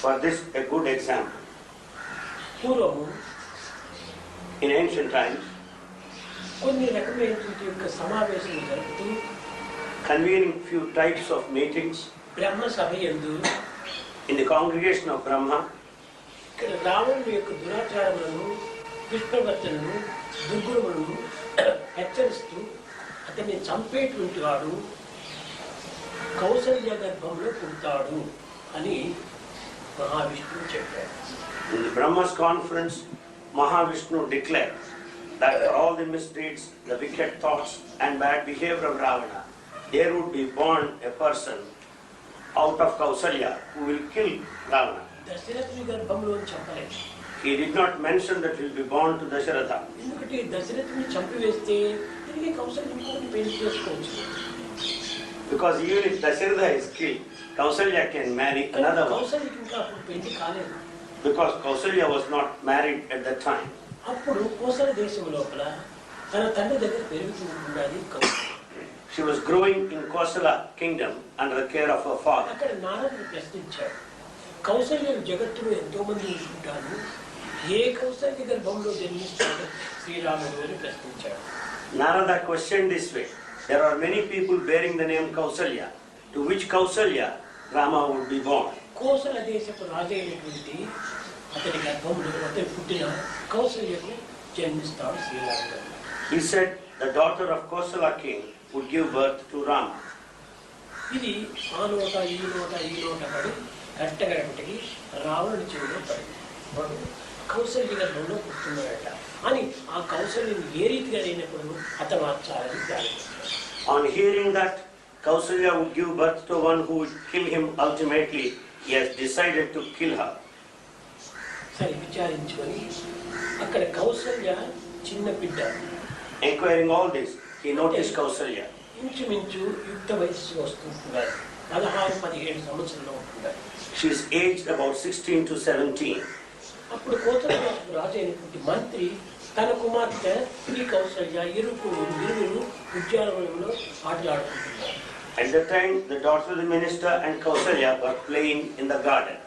For this, a good example. పూర్వము In ancient times, కొన్ని రకమైనటువంటి యొక్క సమావేశం జరుపుతూ convening few types of meetings బ్రహ్మ సభ యందు in the congregation of Brahma, ఇక్కడ రావణుని యొక్క దురాచారములను దుష్ప్రవర్తనను దుర్గుణములను హెచ్చరిస్తూ అతన్ని చంపేటువంటి వాడు కౌసల్య గర్భంలో పుడతాడు అని మహావిష్ణువు చెప్పాడు. in the Brahma's conference, Mahavishnu declared that for all the misdeeds, the wicked thoughts and bad behavior of Ravana, there would be born a person out of Kausalya who will kill Ravana. దశరథుని గర్భంలో చంపలేదు. He did not mention that he will be born to Dasharatha. ఎందుకంటే దశరథుని చంపివేస్తే తిరిగి కౌసల్య ఇంకొకటి పెళ్లి చేసుకోవచ్చు. Because even if Dasharatha is killed, Kausalya can marry another one. కౌసల్యకి ఇంకా అప్పుడు పెళ్లి కాలేదు. Because Kausalya was not married at that time. అప్పుడు కోసల దేశం లోపల తన తండ్రి దగ్గర పెరుగుతూ ఉండాలి Kaushalya. She was growing in Kosala kingdom under the care of her father. అక్కడ నారదుడు ప్రశ్నించాడు, కౌసల్య జగత్తులో ఎంతో మంది ఉంటుంటారు, ఏ కౌసల్య గర్భంలో జన్మిస్తాడు శ్రీరాముడు అని ప్రశ్నించాడు. Narada questioned this way. There are many people bearing the name Kausalya. To which Kausalya Rama would be born? Kosala దేశపు రాజైనటువంటి అతని గర్భంలో అతని పుట్టిన కౌసల్యకు జన్మిస్తాడు శ్రీరాముడు. He said the daughter of Kosala king would give birth to Rama. ఇది ఆ నోట ఈ నోట పడి కట్టగడపటికి రావణుడి చెవిలో పడింది. వాడు కౌసల్య గర్భంలో పుట్టున్నాడట అని ఆ కౌసల్యని ఏ రీతిగా లేనప్పుడు హతమార్చాలని ప్రారంభించాడు. On hearing that Kausalya would give birth to one who would kill him ultimately, he has decided to kill her. సరే విచారించుకొని అక్కడ కౌసల్య చిన్న బిడ్డ. Inquiring all this, he noticed Kausalya. ఇంచుమించు యుక్త వయస్సు వస్తుంటున్నారు, 16-17 సంవత్సరంలో ఉంటున్నారు. She is aged about 16 to 17. అప్పుడు కోసల రాజు అయినటువంటి మంత్రి తన కుమార్తె ఈ కౌసల్య ఇరువురు ఉద్యానవనంలో ఆటలాడుకుంటున్నారు. At that time, the daughter of the minister and Kausalya were playing in the garden.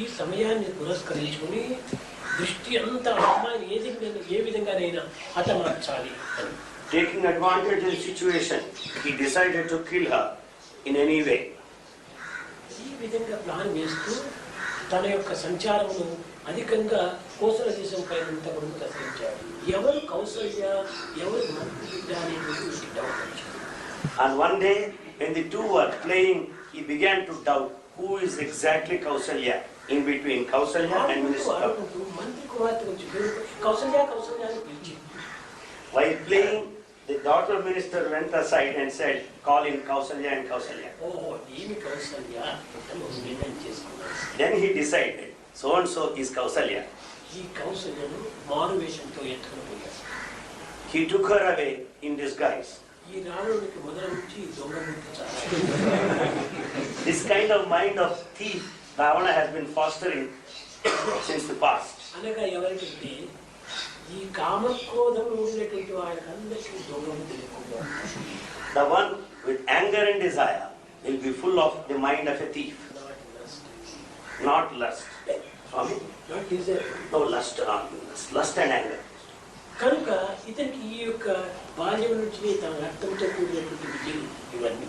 ఈ సమయాన్ని పురస్కరించుకుని దృష్టి అంతా అమ్మాయిని ఏ విధంగానైనా హతమార్చాలి అని. Taking advantage of the situation, he decided to kill her in any way. ఈ విధంగా ప్లాన్ వేస్తూ తన యొక్క సంచారమును అధికంగా కోసల దేశం పైన కూడా ప్రసరించాడు. ఎవరు కౌసల్య ఎవరు మంత్రి బిడ్డ అనేటువంటి డౌట్ వచ్చింది. And one day, when the two were playing, he began to doubt who is exactly Kausalya in between Kausalya and minister. మంత్రి కుమార్తె వచ్చి కౌసల్య అని పిలిచింది. While playing, the daughter of minister went aside and said, call him Kausalya and Kausalya. ఓహో ఈమె కౌసల్య నిర్ణయం చేసుకున్నాడు. Then he decided, so and so is Kausalya. ఈ కౌసల్యను మారువేషంతో ఎత్తుకుని పోయాడు. He took her away in disguise. ఈ రావణుడికి మొదల నుంచి దొంగ బుద్ధి చాలా. This kind of mind of thief Ravana has been fostering since the past. అనగా ఎవరికంటే ఈ కామక్రోధములు ఉండేటువంటి వాళ్ళకందరికీ దొంగ బుద్ధి ఎక్కువగా. The one with anger and desire will be full of the mind of a thief. Not lust. Swami? Not desire. No lust, lust and anger. కనుక ఇతనికి ఈ యొక్క బాల్యం నుంచి తన రక్తంతో కూడినటువంటి విద్యలు ఇవన్నీ.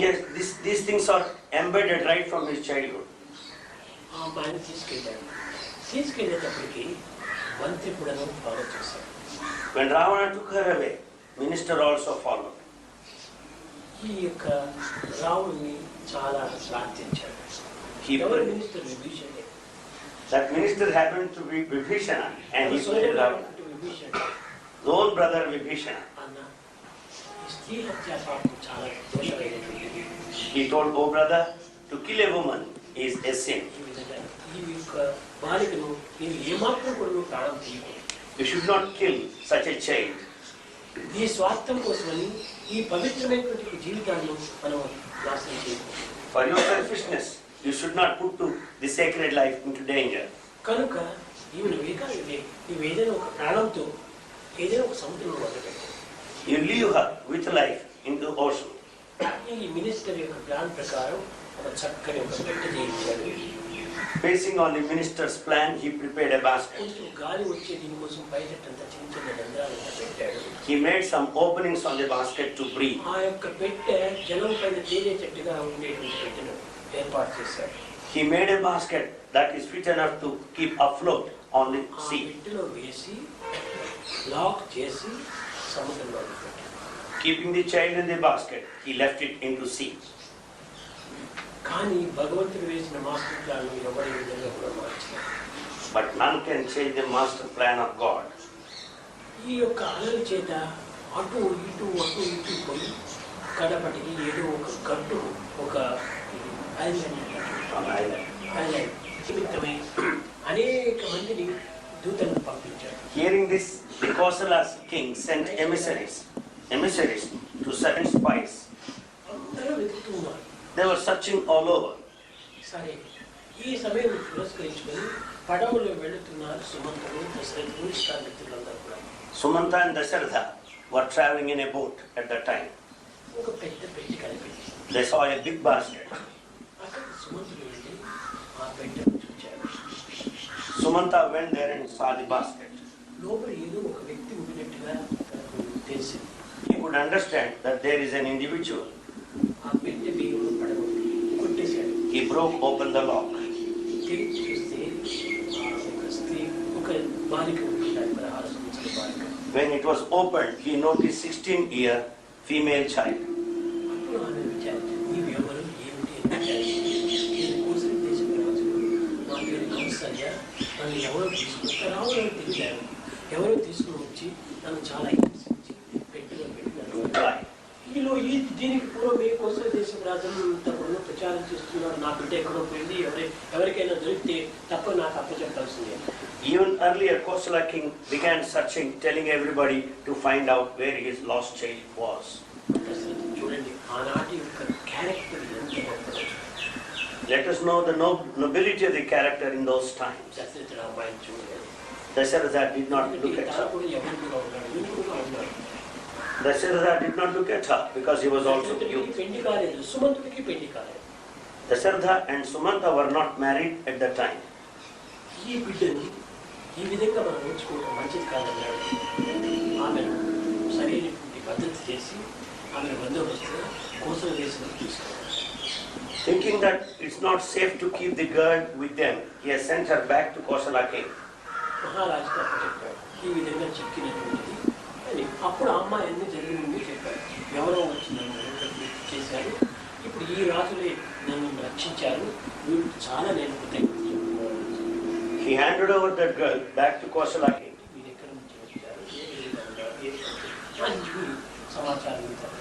Yes, these things are embedded right from his childhood. ఆ అమ్మాయిని తీసుకెళ్ళేటప్పటికి మంత్రి కూడా ఫాలో చేశాడు. When Ravana took her away, minister also followed. ఈ యొక్క రావణుని చాలా ప్రార్థించాడు. ఎవరు minister? విభీషణుడే. That minister happened to be Vibhishana and he prayed Ravana. His own brother Vibhishana. అన్న ఈ స్త్రీ హత్య పాపం చాలా దోషమైనటువంటిది. He told, oh brother, to kill a woman is a sin. ఈ విధంగా ఈ యొక్క బాలికను నేను ఏమాత్రం కూడా ప్రాణం తీయకూడదు. You should not kill such a child. ఈ స్వార్థం కోసమని ఈ పవిత్రమైనటువంటి జీవితాన్ని మనం నాశనం చేయకూడదు. For your selfishness, you should not put the sacred life into danger. కనుక ఈమెను నీవు ఏదైనా ఒక ప్రాణంతో ఏదైనా ఒక సముద్రంలో వదిలిపెట్టు. You leave her with life into the ocean. ఈ మినిస్టర్ యొక్క ప్లాన్ ప్రకారం ఒక చక్కని ఒక పెట్టె చేయించాడు. Basing on the minister's plan, he prepared a basket. కొంచెం గాలి వచ్చే దీనికోసం బయటంతా చిన్న చిన్న రంధ్రాలంతా పెట్టాడు. He made some openings on the basket to breathe. ఆ యొక్క పెట్టె జలం పైన తేలేటట్టుగా ఉండేటువంటి పెట్టెను ఏర్పాటు చేశాడు. He made a basket that is fit enough to keep afloat on the ఆ sea. పెట్టెలో వేసి లాక్ చేసి సముద్రంలో పెట్టాడు. Keeping the child in the basket, he left it into sea. కానీ భగవంతుడు వేసిన మాస్టర్ ప్లాన్ ఎవరి విధంగా కూడా మార్చలేదు. But none can change the master plan of God. ఈ యొక్క అలల చేత అటు ఇటు పోయి కడపటికి ఏదో ఒక గట్టు ఒక ఐలాండ్ నిమిత్తమై అనేక మందిని దూతలను పంపించాడు. Hearing this, the Kosala's king sent emissaries to certain spies. అందరూ వెతుకుతున్నారు. They were searching all over. సరే, ఈ సమయం పురస్కరించుకొని పడవలో వెళుతున్నారు సుమంతుడు, దశరథుడు, ఇష్టామిత్రులందరూ కూడా. Sumanta and Dasharatha were traveling in a boat at that time. ఒక పెద్ద పెట్టి కనిపించింది. They saw a big basket. అక్కడ సుమంతుడు వెళ్ళి ఆ పెట్టెను చూచాడు. Sumanta went there and saw the basket. లోపల ఏదో ఒక వ్యక్తి ఉండినట్టుగా తనకు తెలిసింది. He could understand that there is an individual. ఆ పెట్టె బియ్యంలో పడగొట్టి కొట్టేశాడు. He broke open the lock. తిరిగి చూస్తే ఒక స్త్రీ, ఒక బాలిక ఉంటున్నాడు, 16 సంవత్సరాల బాలిక. When it was opened, he noticed 16-year female child. అప్పుడు ఆమె విచారించాడు, నీవు ఎవరు, ఏమిటి అని విచారించాడు. నేను కోసలి దేశం రాజు, నా పేరు కౌసల్య, నన్ను ఎవరో తీసుకుని తెలియదు, ఎవరో తీసుకుని వచ్చి నన్ను చాలా హింసించి పెట్టెలో పెట్టి నన్ను దీనికి పూర్వం ఏ కోసల దేశం రాజును తప్పుడు ప్రచారం చేస్తున్నారు, నా బిడ్డ ఎక్కడో పోయింది, ఎవరికైనా దొరికితే తప్ప నాకు అప్పచెప్పాల్సిందే. Even earlier, Kosala king began searching, telling everybody to find out where his lost child was. చూడండి, ఆనాటి యొక్క క్యారెక్టర్ ఎంత గొప్పదో. Let us know the nobility of the character in those times. దశరథుడు అమ్మాయిని చూడలేదు. Dasharatha did not look at her. కూడా ఎవరిగా ఉన్నాడు, యూతుడుగా ఉన్నాడు. Dasharatha did not look at her because he was also youth. పెళ్లి కాలేదు, సుమంతుడికి పెళ్లి కాలేదు. Dasharatha and Sumanta were not married at that time. ఈ బిడ్డను ఈ విధంగా మనం ఉంచుకోవడం మంచిది కాదన్నాడు. ఆమెను సరైనటువంటి పద్ధతి చేసి ఆమెను బందోబస్తు కోసల దేశంలో తీసుకోవాలి. Thinking that it's not safe to keep the girl with them, he has sent her back to Kosala king. మహారాజుతో చెప్పాడు, ఈ విధంగా చిక్కినటువంటిది అని. అప్పుడు అమ్మాయి అన్ని జరిగింది చెప్పాడు. ఎవరో వచ్చి నన్ను చేశారు, ఇప్పుడు ఈ రాజులే నన్ను రక్షించారు, వీళ్ళు చాలా నేను కృతజ్ఞతలు చెప్పుకోవాలి. He handed over that girl back to Kosala king. మీరు ఎక్కడి నుంచి వచ్చారు, ఏ విధంగా, మంచి సమాచారం ఇచ్చారు.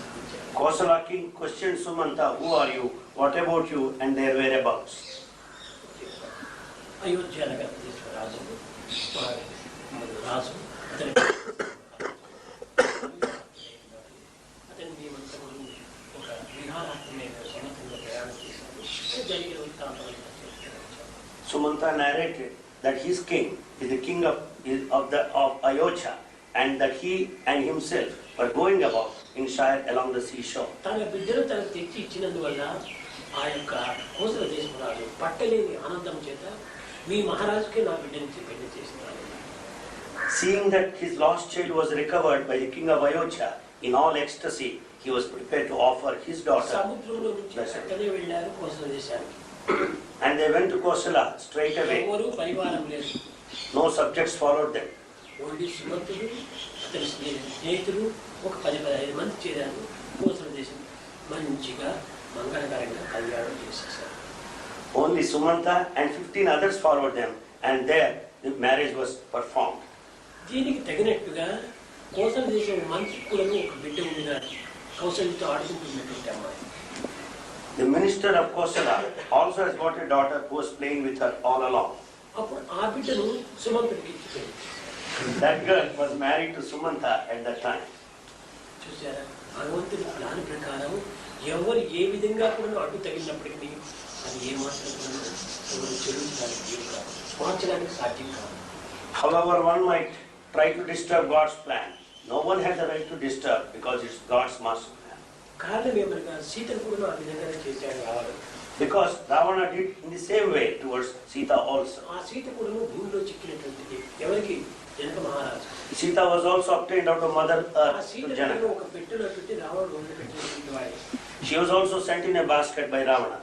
Kosala king questioned Sumanta, who are you, what about you, and their whereabouts. Ayodhya నగర రాజు రాజు అతని మేమంతా ఒక విహారాత్మైన సమతంలో ప్రయాణం చేశాము. జరిగిన వృత్తాంతం. Sumanta narrated that his king is the king of Ayodhya, and that he and himself were going about in Shire along the seashore. తన బిడ్డను తనకు తెచ్చి ఇచ్చినందువల్ల ఆ యొక్క కోసల దేశం రాజు పట్టలేని ఆనందం చేత మీ మహారాజుకే నా బిడ్డనిచ్చి పెళ్లి చేసినాడు. Seeing that his lost child was recovered by the king of Ayodhya, in all ecstasy, he was prepared to offer his daughter. సముద్రంలో నుంచి అక్కడే వెళ్ళారు కోసల దేశానికి. And they went to Kosala straight away. ఎవరు పరివారం లేదు. No subjects followed them. Only సుమంతుడు, అతని స్నేహితులు ఒక 10-15 మంది చేరారు. కోసల దేశం మంచిగా మంగళకరంగా కళ్యాణం చేసేసారు. Only Sumanta and 15 others followed them, and there the marriage was performed. దీనికి తగినట్టుగా కోసల దేశం మంచి కూడా ఒక బిడ్డ ఉండినాడు, కౌశల్యతో ఆడుకుంటున్నటువంటి అమ్మాయి. The minister of Kosala also has got a daughter who was playing with her all along. అప్పుడు ఆ బిడ్డను సుమంతుడికి ఇచ్చిపోయింది. That girl was married to Sumanta at that time. చూసారా, భగవంతుడి ప్లాన్ ప్రకారం ఎవరు ఏ విధంగా కూడా అడ్డు తగిలినప్పటికీ అది ఏమాత్రం ఎవరు చెల్లించడానికి వీలు కాదు, మార్చడానికి సాధ్యం కాదు. However, one might try to disturb God's plan. No one has the right to disturb because it's God's master plan. కారణం ఏమనగా సీతను కూడా ఆ విధంగానే చేశాడు రావడం. Because Ravana did in the same way towards Sita also. ఆ సీత కూడా భూమిలో చిక్కినటువంటిది ఎవరికి? జనక మహారాజు. Sita was also obtained out of Mother ఆ Earth సీత to Janaka. ఒక పెట్టెలో పెట్టి రావణుడు వదిలిపెట్టినటువంటి వాడే. She was also sent in a basket by Ravana.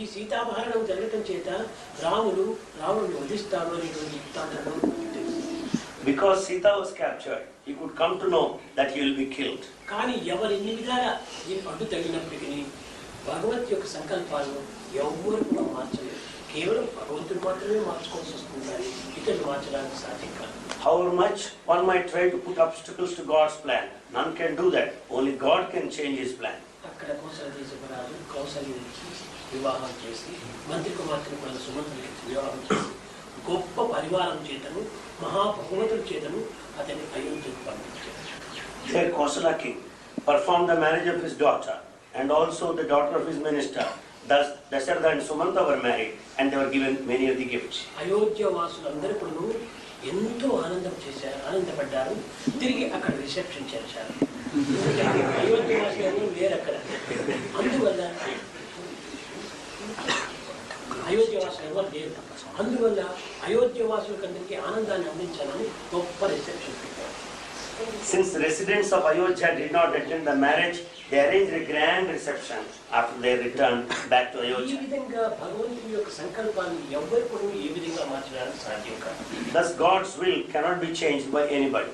ఈ సీతాపహరణం జరగటం చేత రావణుని వధిస్తాడు అనేటువంటి వృత్తాంతం తెలుసు. Because Sita was captured, he could come to know that he will be killed. కానీ ఎవరు ఎన్ని విధాలా దీనికి అడ్డు తగినప్పటికీ భగవత్ యొక్క సంకల్పాలను ఎవ్వరు కూడా మార్చలేదు. కేవలం భగవంతుడు మాత్రమే మార్చుకోవాల్సి వస్తుంది కానీ ఇతరులు మార్చడానికి సాధ్యం కాదు. However much one might try to put obstacles to God's plan, none can do that. Only God can change his plan. అక్కడ కోసల దేశపరాజు కౌసల్యునికి వివాహం చేసి మంత్రి కుమార్తెను మన సుమంత్రునికి వివాహం చేసి గొప్ప పరివారం చేతను మహాభగవంతుడి చేతను అతన్ని అయోధ్యకు పంపించారు. There Kosala king performed the marriage of his daughter and also the daughter of his minister. Thus Dasharatha and Sumanta were married and they were given many of the gifts. Ayodhya వాసులందరూ కూడా ఎంతో ఆనందపడ్డారు. తిరిగి అక్కడ రిసెప్షన్ చేశారు. అయోధ్య వాసులు లేరు అక్కడ. అందువల్ల అయోధ్య వాసులు ఎవరు లేరు. అందువల్ల అయోధ్య వాసులకందరికీ ఆనందాన్ని అందించాలని గొప్ప రిసెప్షన్ పెట్టారు. Since the residents of Ayodhya did not attend the marriage, they arranged a grand reception after their return back to ఈ Ayodhya. విధంగా భగవంతుని యొక్క సంకల్పాన్ని ఎవ్వరు కూడా ఏ విధంగా మార్చడానికి సాధ్యం కాదు. Thus God's will cannot be changed by anybody.